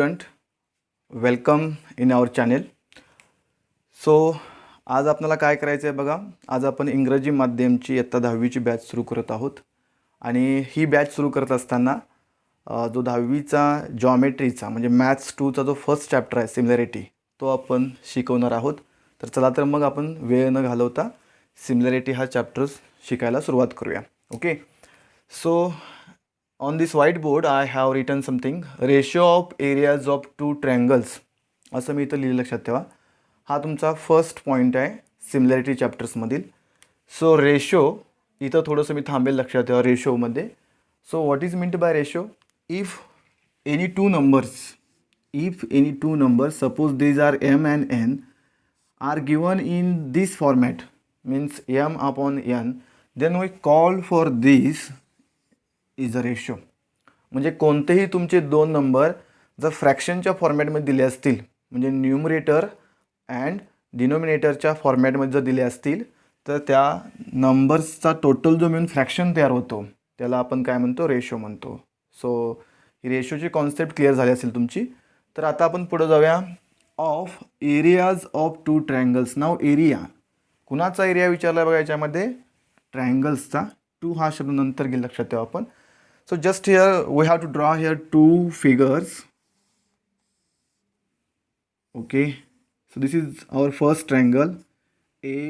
Student, welcome in our channel. So आज आपल्याला काय करायचं आहे बघा. आज आपण इंग्रजी माध्यमची इयत्ता 10वीची बॅच सुरू करत आहोत आणि ही बॅच सुरू करत असताना जो 10वीचा जॉमेट्रीचा म्हणजे मॅथ्स 2चा जो फर्स्ट चॅप्टर आहे सिमिलॅरिटी तो आपण शिकवणार आहोत. तर चला तर मग आपण वेळ न घालवता सिमिलॅरिटी हा चॅप्टर शिकायला सुरुवात करूया. Okay. So on this whiteboard I have written something ratio of areas of two triangles असं मी इथं लिहिलं, लक्षात ठेवा. हा तुमचा फर्स्ट पॉईंट आहे सिमिलॅरिटी चॅप्टर्समधील. सो रेशो इथं थोडंसं मी थांबेल, लक्षात ठेवा रेशोमध्ये. So what is meant by ratio? If any two numbers suppose these are m and n are given in this format means m upon n, then we call for this is a ratio. म्हणजे कोणतेही तुमचे दोन number जर फ्रॅक्शनच्या फॉर्मॅटमध्ये दिले असतील, म्हणजे numerator and डिनोमिनेटरच्या फॉर्मॅटमध्ये जर दिले असतील, तर त्या नंबर्सचा टोटल जो मिळून फ्रॅक्शन तयार होतो त्याला आपण काय म्हणतो? रेशो म्हणतो. सो ही रेशोची कॉन्सेप्ट क्लिअर झाली असेल तुमची. तर आता आपण पुढे जाऊया. Of areas of two triangles. Now area कुणाचा एरिया विचारला बघा याच्यामध्ये? ट्रायंगल्सचा. टू हा शब्द नंतर घेईल, लक्षात ठेवा आपण. So just here we have to draw here two figures. Okay, so this is our first triangle A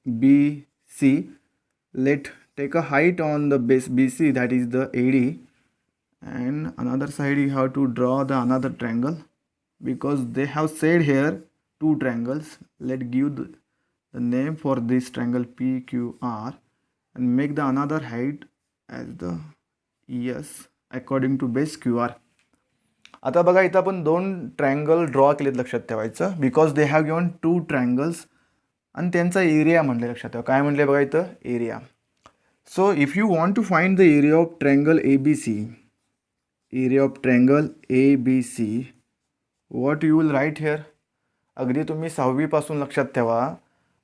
B C. Let take a height on the base BC, that is the AD, and another side you have to draw the another triangle because they have said here two triangles. Let give the name for this triangle PQR and make the another height as the according to base Q R. आता बघा इथं आपण दोन triangle draw केलेत, लक्षात ठेवायचं. Because they have given two triangles आणि त्यांचा एरिया म्हणले, लक्षात ठेवा. काय म्हणले बघा इथं? Area. So if you want to find the area of triangle ABC, area of triangle ABC, what you will write here? अगदी तुम्ही 6वीपासून लक्षात ठेवा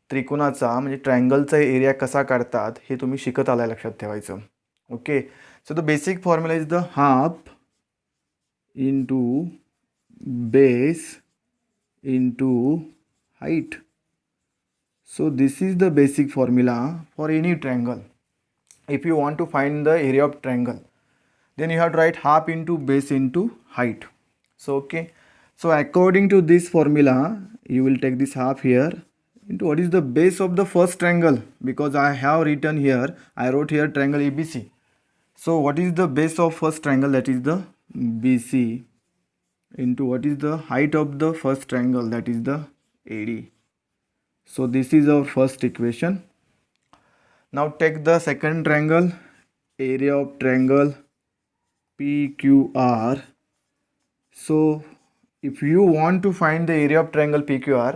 त्रिकोणाचा म्हणजे ट्रायंगलचा एरिया कसा काढतात हे तुम्ही शिकत आलाय, लक्षात ठेवायचं. Okay. So the basic formula is the half into base into height. So this is the basic formula for any triangle. If you want to find the area of triangle, then you have to write half into base into height. So okay. So according to this formula, you will take this half here into what is the base of the first triangle, because I have written here, I wrote here triangle ABC. So what is the base of first triangle? That is the BC into what is the height of the first triangle? That is the AD. So this is our first equation. Now take the second triangle, area of triangle PQR. So if you want to find the area of triangle PQR,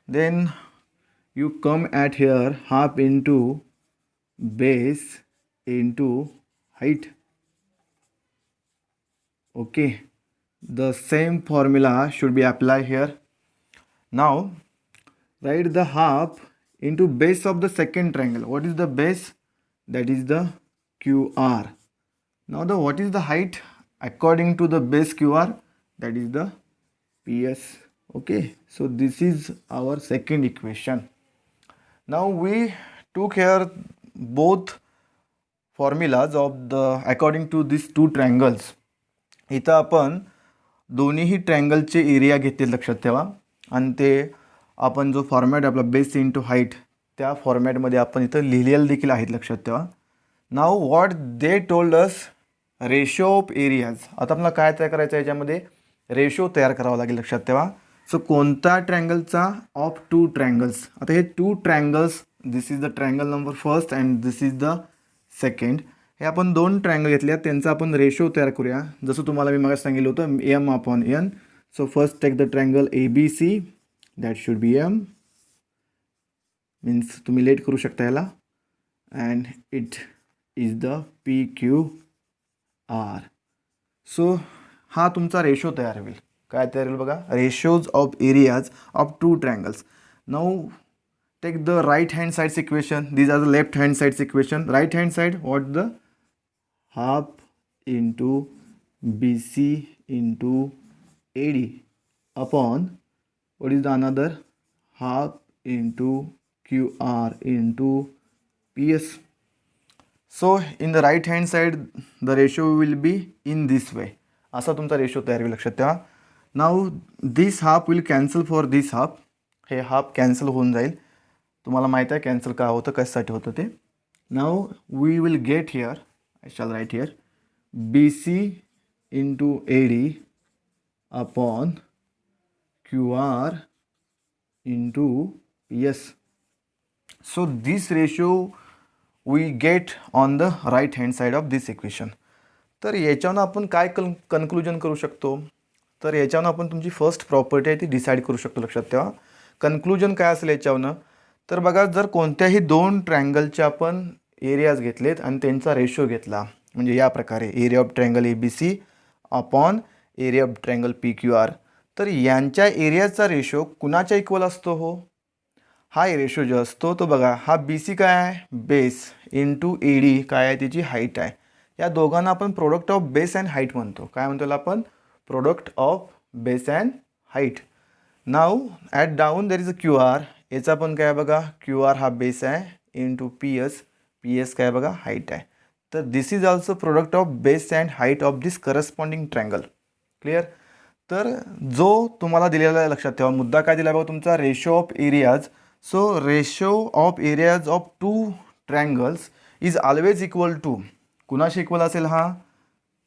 then you come at here half into base into height. Okay, the same formula should be applied here. Now write the half into base of the second triangle. What is the base? That is the QR. Now the what is the height according to the base QR? That is the PS. Okay, so this is our second equation. Now we took here both formulas of the according to this two triangles. इथं आपण दोन्हीही ट्रायंगलचे area घेतले, लक्षात ठेवा. आणि ते आपण जो फॉर्मॅट आपला बेस इंटू हाईट त्या फॉर्मॅटमध्ये आपण इथं लिहिलेलं देखील आहेत, लक्षात ठेवा. Now what they told us ratio of areas. आता आपल्याला काय तयार करायचं आहे? याच्यामध्ये रेशो तयार करावा लागेल, लक्षात ठेवा. सो कोणता ट्रायंगलचा? Of two triangles. आता हे two triangles, this is the triangle number first and this is the second. हे आपण दोन ट्रायंगल घेतले, त्यांचा आपण रेशो तयार करूया. जसं तुम्हाला मी मागे सांगितलं होतं m upon n. So first take the triangle ABC, that should be m, means तुम्ही लेट करू शकता याला, and it is the PQR. So हा तुमचा रेशो तयार होईल. काय तयार होईल बघा? Ratios of areas of two triangles. Now take the right hand side's equation. These are the left hand side's equation. Right hand side, what? The half into BC into AD upon what is the another half into QR into PS. So in the right hand side the ratio will be in this way. असा तुमचा ratio तयार होईल, लक्षात ठेवा. Now this half will cancel for this half. हे half cancel होऊन जाईल. तुम्हाला माहीत आहे कॅन्सल का होतं, कशासाठी होतं ते. Now we will get here, I shall write here BC into AD upon QR into PS. So this ratio we get on the right hand side of this equation. तर याच्यानं आपण काय कन्क्लुजन करू शकतो, तर याच्यानं आपण तुमची फर्स्ट प्रॉपर्टी आहे ती डिसाईड करू शकतो. लक्षात ठेवा कन्क्लुजन काय असेल याच्यावरनं. तर बघा, जर कोणत्याही दोन ट्रायंगलचे आपण एरियाज घेतलेत आणि त्यांचा रेशो घेतला, म्हणजे या प्रकारे area of triangle ABC upon area of triangle PQR, तर यांच्या एरियाचा रेशो कुणाच्या इक्वल असतो हो. हा रेशो जो असतो तो बघा, हा BC काय आहे, बेस इंटू AD काय आहे, त्याची हाईट आहे. या दोघांना आपण product of base and height म्हणतो. काय म्हणतो आपण, product of base and height. Now at down there is a QR. याचा पण काय बघा, QR हा बेस आहे इंटू PS काय बघा हाईट आहे. तर this is also product of base and height of this corresponding triangle. Clear. तर जो तुम्हाला दिलेला आहे, लक्षात ठेवा मुद्दा काय दिला बघा तुमचा, ratio of areas. So ratio of areas of two triangles is always equal to, कुणाशी इक्वल असेल हा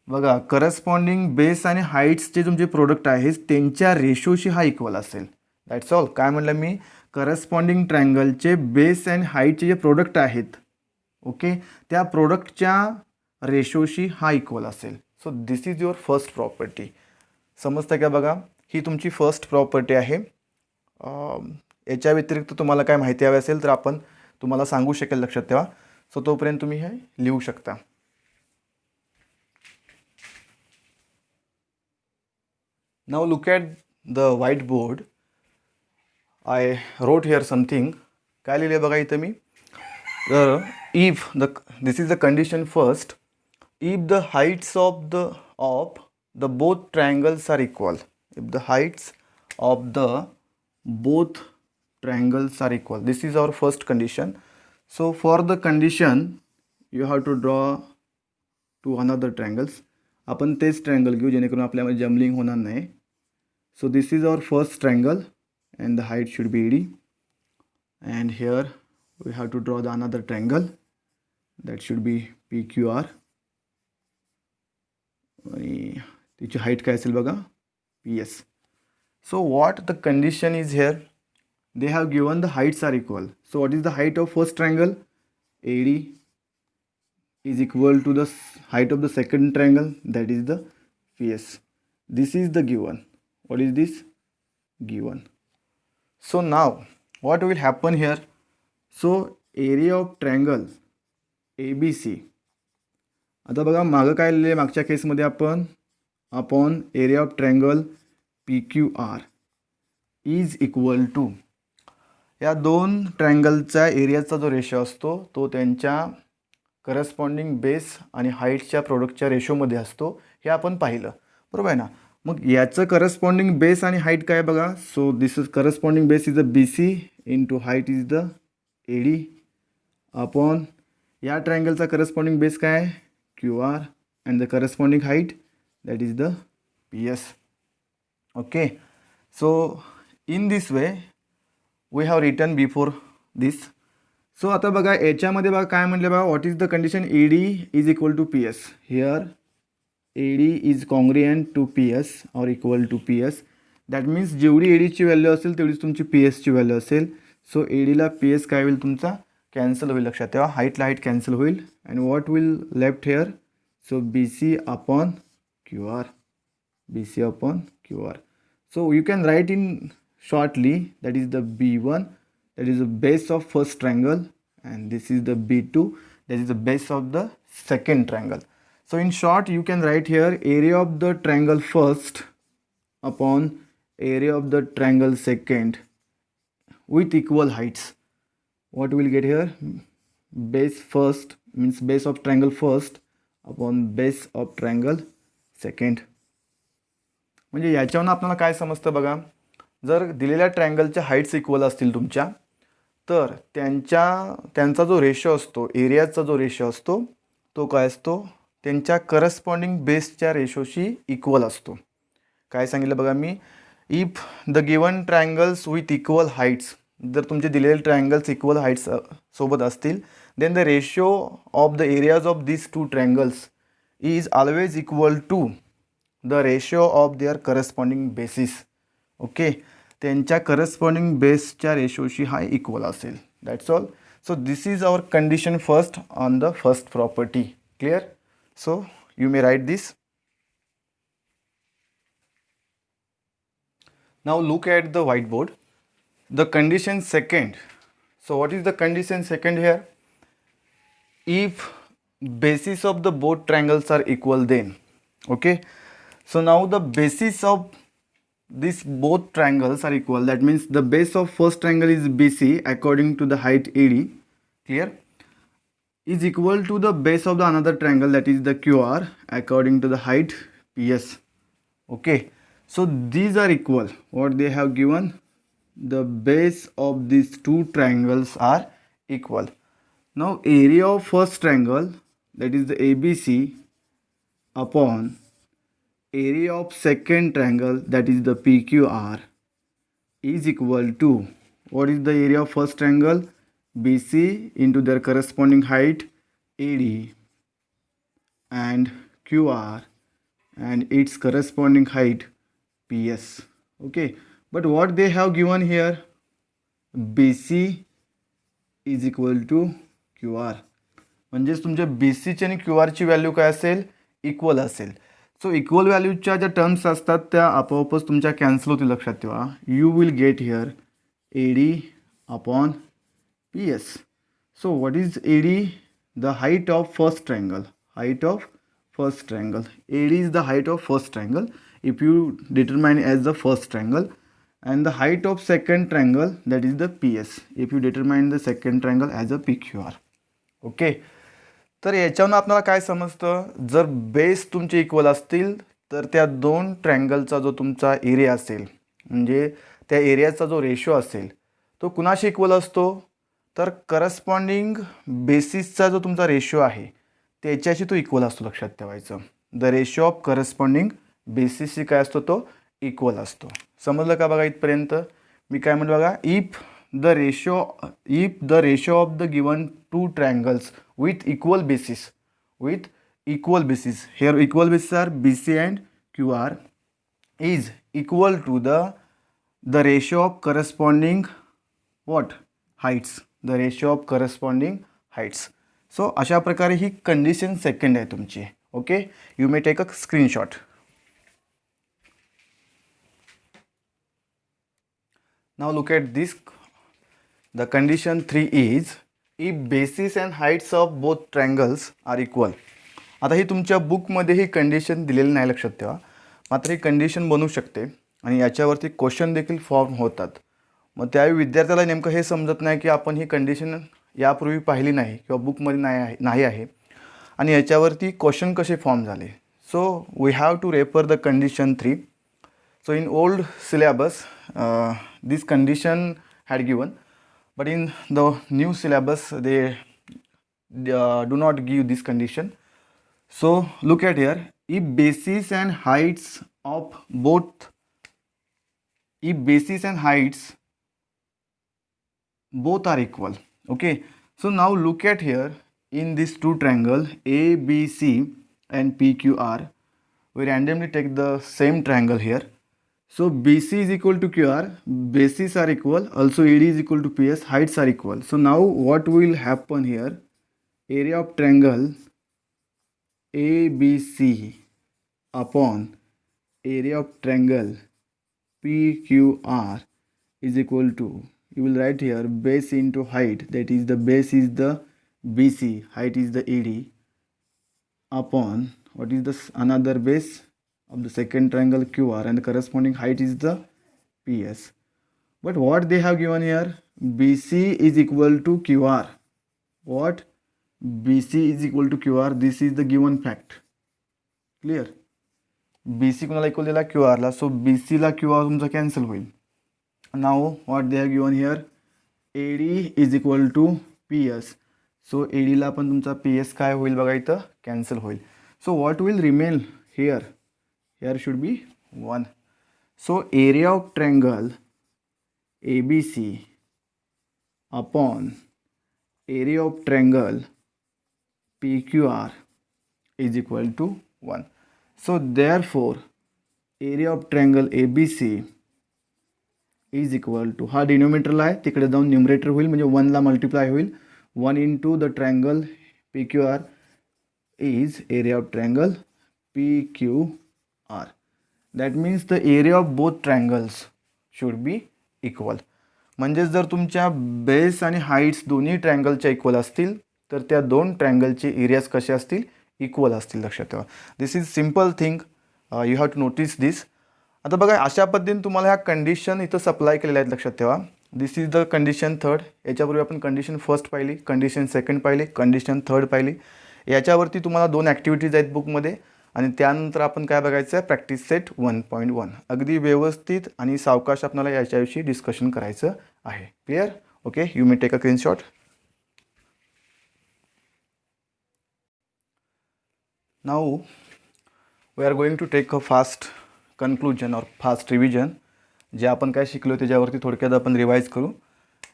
बघा, करस्पॉन्डिंग बेस आणि हाईट्सचे तुमचे प्रोडक्ट आहेत त्यांच्या रेशोशी हा इक्वल असेल. That's all. काय म्हणलं मी, करस्पॉन्डिंग ट्रायंगलचे बेस अँड हाईटचे जे प्रोडक्ट आहेत, ओके, त्या प्रोडक्टच्या रेशोशी हा इक्वल असेल. So this is your first property. समजतं का बघा, ही तुमची फर्स्ट प्रॉपर्टी आहे. याच्या व्यतिरिक्त तुम्हाला काय माहिती हवी असेल तर आपण तुम्हाला सांगू शकेल, लक्षात ठेवा. सो तोपर्यंत तुम्ही हे लिहू शकता. Now look at the whiteboard. I wrote here something. काय लिहिले बघा इथं मी. तर if this is the condition first, if the heights of the both triangles are equal, if the heights of the both triangles are equal, this is our first condition. So for the condition you have to draw two another triangles. आपण तेच triangle घेऊ जेणेकरून आपल्यामध्ये jumbling होणार नाही. So this is our first triangle and the height should be AD, and here we have to draw the another triangle that should be PQR आणि तिची height काय असेल बघा, PS. So what the condition is here, they have given the heights are equal. So what is the height of first triangle, AD is equal to the height of the second triangle, that is the PS. This is the given. What is this, given. So now what will happen here, so area of triangle ABC, आता बघा मागं काय लिहिले, मागच्या केसमध्ये आपण upon area of triangle PQR is equal to, या दोन ट्रायंगलचा एरियाचा जो रेशो असतो तो त्यांच्या करस्पॉन्डिंग बेस आणि हाईटच्या प्रोडक्टच्या रेशोमध्ये असतो, हे आपण पाहिलं, बरोबर आहे ना. मग याचं करस्पॉन्डिंग बेस आणि हाईट काय बघा, so this is corresponding base is the BC into height is the AD upon या ट्रायंगलचा करस्पॉन्डिंग बेस काय आहे, QR, and the corresponding height that is the PS. Okay. So in this way we have written before this. So आता बघा याच्यामध्ये बघा काय म्हटलं बघा, what is the condition, AD is equal to PS. Here AD is congruent to PS और equal to PS. That means जेवढी ADची value असेल तेवढीच तुमची PSची व्हॅल्यू असेल. सो ADला PS काय होईल तुमचा, कॅन्सल होईल, लक्षात ठेवा. हाईटला हाईट कॅन्सल होईल and what will left hair, so BC upon QR, BC upon QR. So you can write in shortly, that is the B1, that is the base of first triangle, and this is the B2, that is the base of the second triangle. So in short you can write here area of the triangle first upon area of the triangle second with equal heights. What we will get here, base first means base of triangle first upon base of triangle second. म्हणजे याच्यावरून आपल्याला काय समजतं बघा, जर दिलेल्या ट्रायंगलच्या heights equal असतील तुमच्या, तर त्यांचा जो रेशो असतो, एरियाचा जो रेशो असतो तो काय असतो, त्यांच्या करस्पॉन्डिंग बेसच्या रेशोशी इक्वल असतो. काय सांगितलं बघा मी, if the given triangles with equal heights, जर तुमचे दिलेले ट्रायंगल्स इक्वल हाईट्स सोबत असतील, then the ratio of the areas of this two triangles is always equal to the ratio of their corresponding bases. Okay, त्यांच्या करस्पॉन्डिंग बेसच्या रेशोशी हा इक्वल असेल. That's all. So this is our condition first on the first property. Clear? So you may write this. Now look at the whiteboard. The condition second. So what is the condition second here? If bases of the both triangles are equal, then okay. So now the basis of these both triangles are equal. That means the base of first triangle is BC according to the height AD. Clear? Is equal to the base of the another triangle, that is the QR, according to the height PS. Okay. So these are equal. What they have given, the base of these two triangles are equal. Now area of first triangle, that is the ABC, upon area of second triangle, that is the PQR, is equal to, what is the area of first triangle? BC into their corresponding height AD and QR and its corresponding height PS. Okay, but what they have given here, BC is equal to QR. म्हणजेच तुमच्या BC ची आणि QR ची value काय असेल, equal असेल. So equal व्हॅल्यूच्या ज्या टर्म्स असतात त्या आपोआपच तुमच्या कॅन्सल होतील. लक्षात ठेवा, you will get here AD upon PS. So what is AD? The height of first triangle. Height of first triangle. AD is the height of first triangle if you determine as the first triangle, and the height of second triangle, that is the PS, if you determine the second triangle as a PQR. Okay, तर याच्यावरून आपल्याला काय समजतं, जर base तुमचे equal असतील तर त्या दोन ट्रायंगलचा जो तुमचा एरिया असेल, म्हणजे त्या एरियाचा जो रेशो असेल तो कुणाशी इक्वल असतो, तर करस्पॉन्डिंग बेसिसचा जो तुमचा रेशो आहे त्याच्याशी तो इक्वल असतो. लक्षात ठेवायचं, द रेशो ऑफ करस्पॉन्डिंग बेसिसशी काय असतो, तो इक्वल असतो. समजलं का बघा इथपर्यंत? मी काय म्हणलं बघा, if the ratio of the given two triangles with equal basis, here equal bases are BC and QR, is equal to the ratio of corresponding what heights, the ratio of corresponding heights. So अशा प्रकारे ही condition second आहे तुमची. Okay, you may take a screenshot. Now look at this. The condition 3 is if basis and heights of both triangles are equal. आता ही तुमच्या बुकमध्ये ही condition दिलेली नाही, लक्षात ठेवा. मात्र ही कंडिशन बनू शकते आणि याच्यावरती क्वेश्चन देखील फॉर्म होतात. मग त्यावेळी विद्यार्थ्याला नेमकं हे समजत नाही की आपण ही कंडिशन यापूर्वी पाहिली नाही किंवा बुकमध्ये नाही आहे आणि याच्यावरती क्वेश्चन कसे फॉर्म झाले. So we have to refer the condition 3. So in old syllabus this condition had given, but in the new syllabus they do not give this condition. So look at here, if basis and heights of both, if basis and heights both are equal. Okay, so now look at here, in this two triangle ABC and PQR, we randomly take the same triangle here. So BC is equal to QR, bases are equal, also AD is equal to PS, heights are equal. So now what will happen here, area of triangle ABC upon area of triangle PQR is equal to, you will write here base into height, that is the base is the BC, height is the AD, upon what is the another base of the second triangle QR, and the corresponding height is the PS. But what they have given here, BC is equal to QR. What? BC is equal to QR. This is the given fact. Clear? B C कोणाला equal दिला Q आरला. So B सीला Q R तुमचा cancel होईल. Now what they have given here A D is equal to P S. So A डीला पण तुमचा P S काय होईल बघा इथं कॅन्सल होईल. So what will remain here here should be 1. So area of triangle A B C upon area of triangle PQR is equal to 1. So therefore area of triangle ABC is equal to हा डिनोमिनेटरला आहे तिकडे जाऊन numerator होईल म्हणजे 1 ला multiply होईल. 1 into the triangle PQR is area of triangle PQR. That means the area of both triangles should be equal. म्हणजेच जर तुमच्या बेस आणि हाईट्स दोन्ही ट्रँगलच्या इक्वल असतील तर त्या दोन ट्रँगलचे एरियाज कसे असतील इक्वल असतील. लक्षात ठेवा. This is simple thing, you have to notice this. आता बघा अशा पद्धतीने तुम्हाला ह्या कंडिशन इथं सप्लाय केलेल्या आहेत. लक्षात ठेवा. This is the condition third. याच्यापूर्वी आपण कंडिशन फर्स्ट पाहिली, कंडिशन सेकंड पाहिली, कंडिशन थर्ड पाहिली. याच्यावरती तुम्हाला 2 ॲक्टिव्हिटीज आहेत बुकमध्ये आणि त्यानंतर आपण काय बघायचं आहे प्रॅक्टिस सेट 1.1. अगदी व्यवस्थित आणि सावकाश आपल्याला याच्याविषयी डिस्कशन करायचं आहे. Clear? Okay, you may take a screenshot. Now we are going to take a fast conclusion और फास्ट रिव्हिजन. जे आपण काय शिकलो त्याच्यावरती थोडक्यात आपण रिवाइज करू.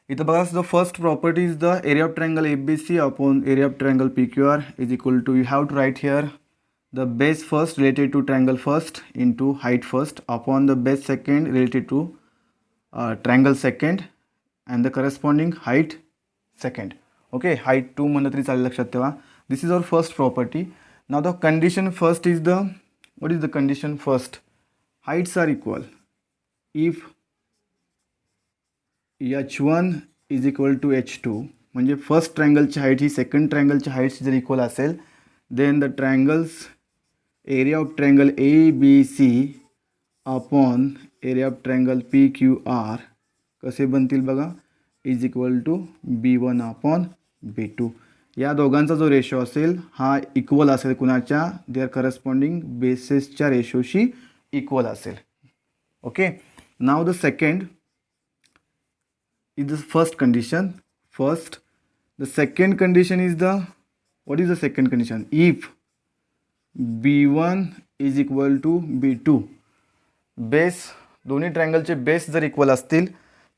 इथं बघा the first property is the area of triangle A B C upon area of triangle P Q R is equal to you have to write here the base first related to triangle first into height first upon the base second related to triangle second and the corresponding height second. Okay, height 2 म्हणलं तरी चालेल. लक्षात ठेवा. This is our first property. Now the condition first is the, what is the condition first? Heights are equal if h1 is equal to h2. म्हणजे first ट्रायंगलची height ही second ट्रायंगलच्या हाईटची जर equal असेल then the triangles area of triangle ABC upon area of triangle PQR कसे बनतील बघा is equal to B1 upon B2. या दोघांचा जो ratio असेल हा इक्वल असेल कुणाच्या देअर करस्पॉन्डिंग बेसेसच्या रेशोशी इक्वल असेल. Okay, now the second is the first condition. First the second condition is the, what is the second condition? If B1 is equal to B2. Base दोन्ही ट्रायंगलचे base जर equal असतील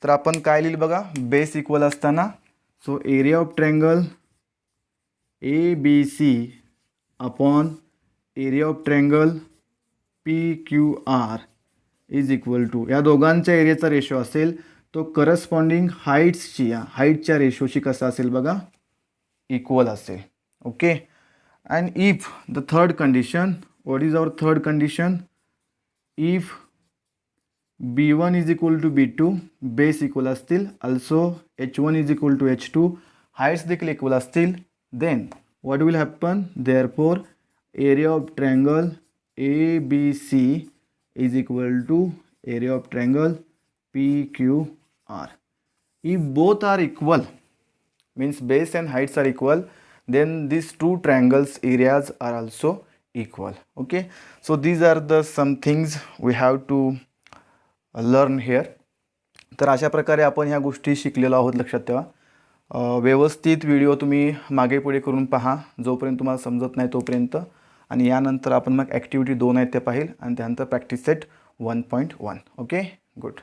तर आपण काय लिहिलं बघा base equal असताना. So area of triangle A B C upon area of triangle P Q R is equal to या दोघांच्या एरियाचा रेशो असेल तो करस्पॉन्डिंग हाईट्सची या हाईटच्या रेशोशी कसा असेल बघा इक्वल असेल. Okay, and if the third condition, what is our third condition? If B1 is equal to B2, base equal असतील, also H1 is equal to H2, heights देखील equal असतील, then what will happen? Therefore area of triangle ABC is equal to area of triangle PQR. If both are equal, means base and heights are equal, then these two triangles areas are also equal. Okay, so these are the some things we have to learn here. तर अशा प्रकारे आपण ह्या गोष्टी शिकलेलो आहोत. लक्षात ठेवा. व्यवस्थित व्हिडिओ तुम्ही मागे पुढे करून पहा जोपर्यंत तुम्हाला समजत नाही तोपर्यंत. आणि यानंतर आपण मग ॲक्टिव्हिटी 2 आहेत ते पाहिल आणि त्यानंतर प्रॅक्टिस सेट 1.1. Okay, good.